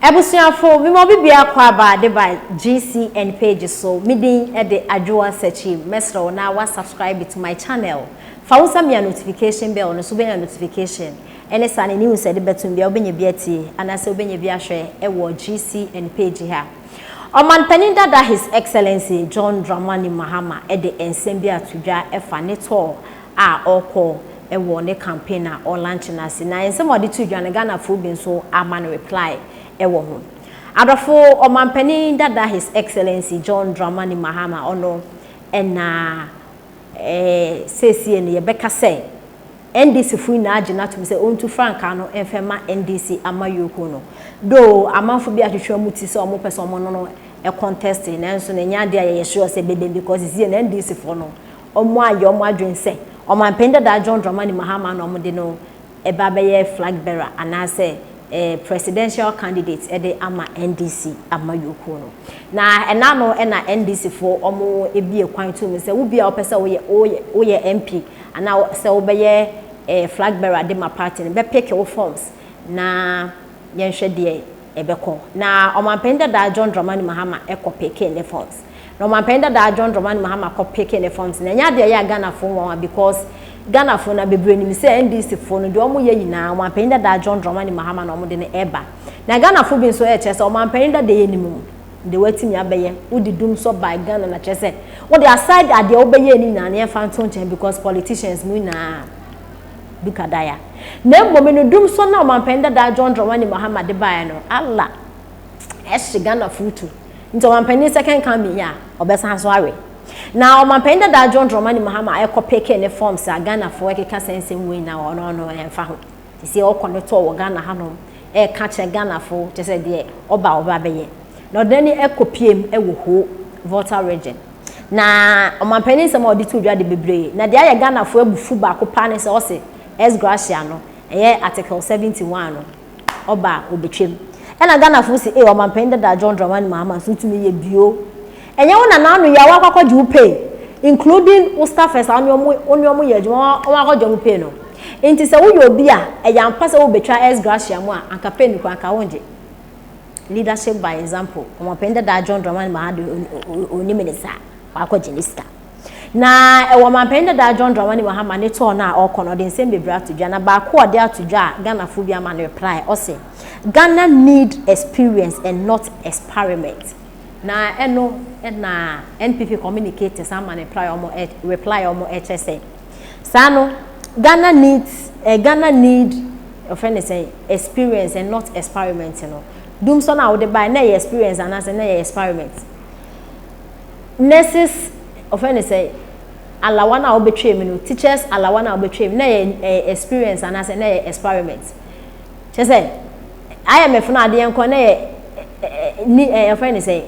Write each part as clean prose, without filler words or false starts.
Ebusuafo mi mo bibia kwa ba de by GCN page so midin e de adwoa search mesro na wa subscribe to my channel fa wo sam ya notification bell no so be ya notification ene sa ne news e de betum bia obenye bia tie anase obenye bia hwe e wo GCN page ha Omanpanin dada His Excellency John Dramani Mahama e de ensem bia tudwa e fa ne to a okọ e wo ne campaign a o launch na se na ensem odi tudwa ne Ghana fo bi so ama no reply ewo ho adofo omanpanin dada His Excellency John Dramani Mahama ono ena sesi ne yebeka se NDC fu na agina to se ontu franka no enfema NDC amayoko no do amanfo bi atwetwa muti se omo pese omo no e contest na enso na nya de aye sure se bebe because is na NDC fo no omo aye omo adwen se omanpanin dada John Dramani Mahama no omo de no e ba be ye flag bearer anase presidential candidates ede ama NDC amayoko no na enano na NDC fo omo ebie kwan to me se wo bia opese wo ye MP ana se wo be ye flag bearer de ma party be pick your forms na yenhwe de ebeko na omanpanin dada John Dramani Mahama pick the forms na omanpanin dada John Dramani Mahama pick the forms na nya de ya Ghana fo won because Ghana fo na bebre ni se NDC fo no de omo ye nyina omanpanin dada John Dramani Mahama na omo de ne eba na Ghana fo bi so e chese omanpanin dada ye ni mu de watimi abeye udi dum so by Ghana na chese wo de aside ade obeye ni na na fanton chen because politicians mu na bikadaya na mbome no dum so na omanpanin dada John Dramani Mahama de bae no Allah eshi Ghana fo tu nti omanpanin second coming ya obesan so awe na omanpanin dada John Dramani Mahama pick ne forms a Ghana fo ekeka sensem we na ono emfa ho ti se okoneto wo Ghana hanom ka che Ghana fo te se de oba beye na odani ekopiem ewo ho voter region na omanpanin se ma odi tu dwa de bebre na de aye Ghana fo abufu ba ko pa ne se o se S Gracia no eye article 71 no oba obetwem ena Ghana fo se omanpanin dada John Dramani Mahama so tumi ye bio enye wona na anu ya wakwakwaju upe including ustafes onyomo ye juma wakwajo upe no enti se wo yo bi a eya mpase wo betwa S Gracia mu a anka peni kwa anka wonje leadership by example omanpanin dada John Dramani Mahama oni minister wakwaje lista na omanpanin dada John Dramani Mahama ne to na okono de nsem bebra atudwa na ba ko ode atudwa Ghana fo bi ama no reply o se Ghana need experience and not experiment na eno na NPP communicators am and reply omo HSA sano Ghana need offend say experience and not experiment no dum so na wo de buy na experience and as na experiment nurses offend say Allawa na obetwe me no teachers Allawa na obetwe me na experience and as na experiment che say IMF na ade enko na offend say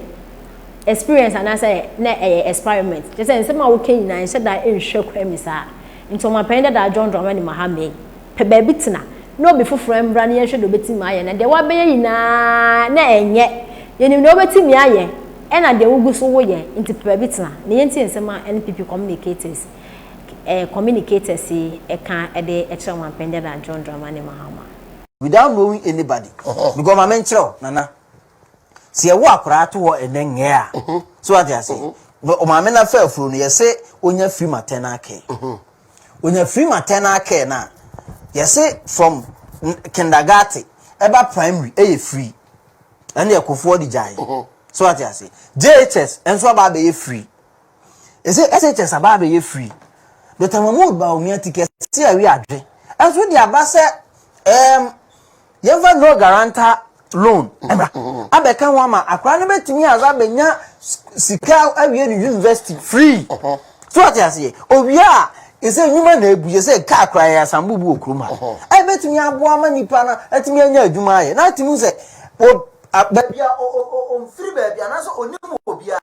experience and say na experiment just say nsema wo kan nyina nse da enhwe kwamisa nto omanpanin dada John Dramani Mahama pe ba bitina no be foforo embra na yenhwe do betimi aye na de wa be nyina na enye yenim no betimi aye e na de wugu so wo ye nti pe ba bitina na yenti nsema NPP communicators e kan e de e kire omanpanin dada John Dramani Mahama without knowing anybody because my menchero nana se wo akora to wo enenye a so what you say o ma me na fa afuru no ye say onya free maternal care onya free maternal care na ye say from kindergarten eba primary e free and ye kofo di jai so what you say JHS enso ba be free e say SHS aba be free but amamu ba o mi ticket see awi adwe enso di aba say you never no guarantor loan abeka wama akwa no betimi aza benya sika awie ni university free so what you say obia e say nyuma na ebu ye say ka akwa ya sambubu okroma ai betimi aboa ma nipa na atimi anya adwuma aye na atimi say babia on free babia na so onimu obia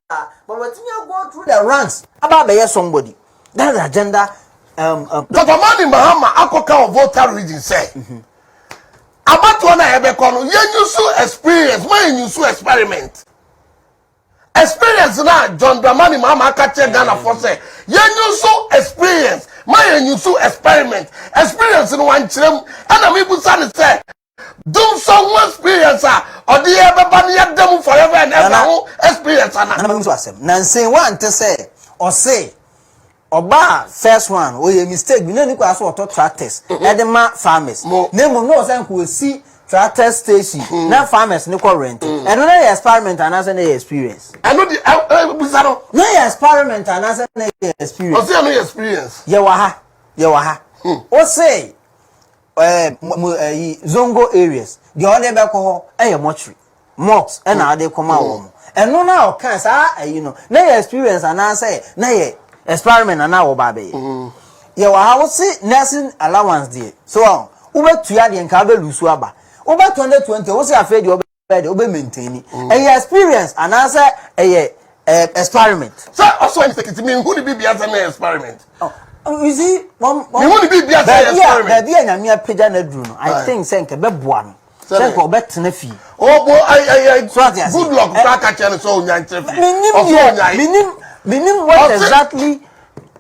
but betimi go through the ranks about be somebody that's the agenda Dramani Mahama akoka voter region say about one ebekono yenyusu experience my yenyusu experiment experience na John Dramani Mahama akache Ghana for say yenyusu experience my yenyusu experiment experience no wan chirem ana me busa ne say Do some experience or the ever them forever and ever experience. And I'm to ask him. Nancy want to say or say. Oba first one we a mistake we no kwa so auto tractors edema farmers name no say ko see tractor station na farmers ni ko rent and no experiment and as an experience I know the busaro no experiment and as an experience o say no experience ye wa ha o say zongo areas the only be ko ho mortuary mosques and na dey come out and no na o kan sa you know na experience and say na experiment and now baby. You will see nursing allowance there. So over 2 years and can be lose over 2020. What's your afraid you be maintaining a experience and answer a experiment. So also I'm thinking me who be as an experiment. You see, one you be as an experiment. Be a mere pigeon druno. I think senke be buano. Senko bet nefi. Oh boy, I good luck back at you so meaning what exactly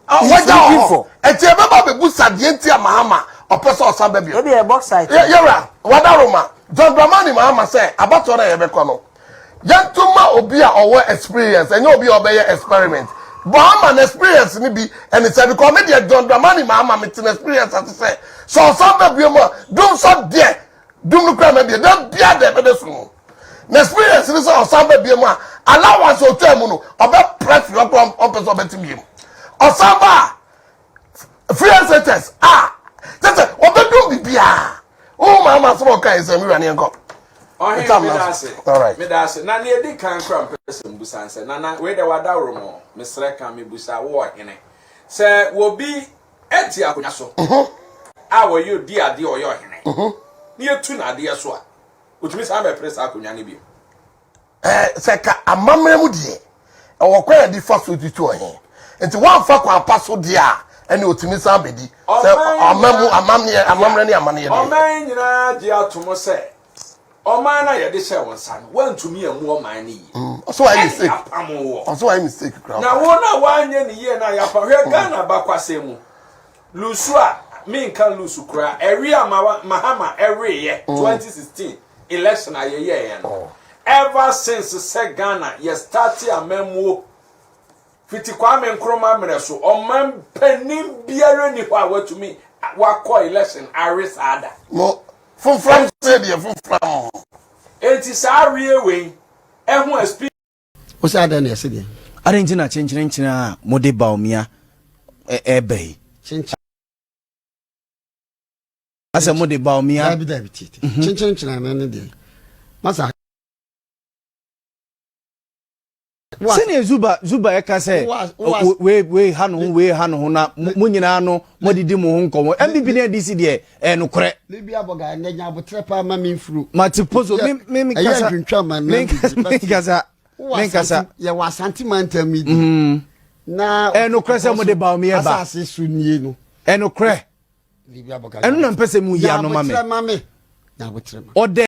what looking for? And you remember the boots at the entire Mahama or person or some baby. Maybe a box site. Yeah, right. What Roma? John Dramani Mahama say about what I ever come. Gentleman obia or experience and you'll be obey experiment. Bahama experience maybe and it's a comedy John Dramani Mahama meeting experience as to say. So some baby do so there. Do look at maybe don't be at the soon. Experience is on some baby allowance or term about press your person of the Osamba free sentence that's it what do be oh mama so okay is me running go all right me that's na na edi kan kram person busan say na we da wada romo mesre kan me busa wo hene say wo bi eti akonya so wo you di ade o yo hene ni etu na ade so a otumi sa be press akonya ne bi say ka amamre mu die e wo kwa di first to to hene enti one fa kwa paso dia ene otimi san bedi se amamre ni amane ye oman nyina ji atomo se oman na ye de se won san wantumi amu oman ni so I mistake so I mistake crowd na wo na wanye ni ye na ya pa hwe Ghana bakwase mu lusu a me nkan lusu kra area mahama every year 2016 election ayeye no ever since se Ghana ye start amemu fiti Kwame Nkrumah mreso omman panim biara ni ho awatumi wakọ election aris ada no from stadium from enti saare we ehun experience o say ada na yesi de arrangina chenchina mode baomia ebei asa mode baomia David chenchina na ne de masa sene zuba eka se we hanu na munyina no modidi mu honkomo MBB na DC de nokore libia boga na nya botre pa ma minfru matipozo me kasa ye wa santimanta mi na nokore se mode ba o me ba asase sunie no nokore libia boga enu na mpese mu ya no ma me na botre ma ode